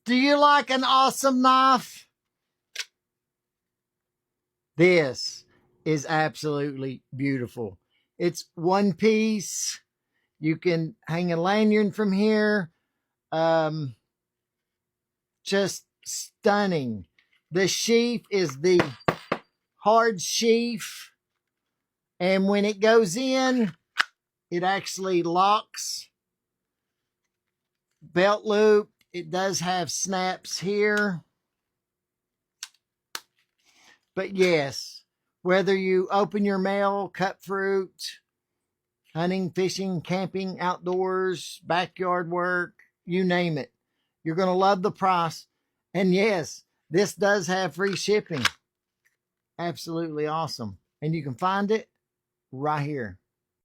Do you like an awesome knife? This is absolutely beautiful. It's one piece. You can hang a lanyard from here. Just stunning. The sheath is the hard sheath. And when it goes in, it actually locks. Belt loop. It does have snaps here. But yes, whether you open your mail, cut fruit, hunting, fishing, camping, outdoors, backyard work, you name it, you're going to love the price. And yes, this does have free shipping. Absolutely awesome. And you can find it right here.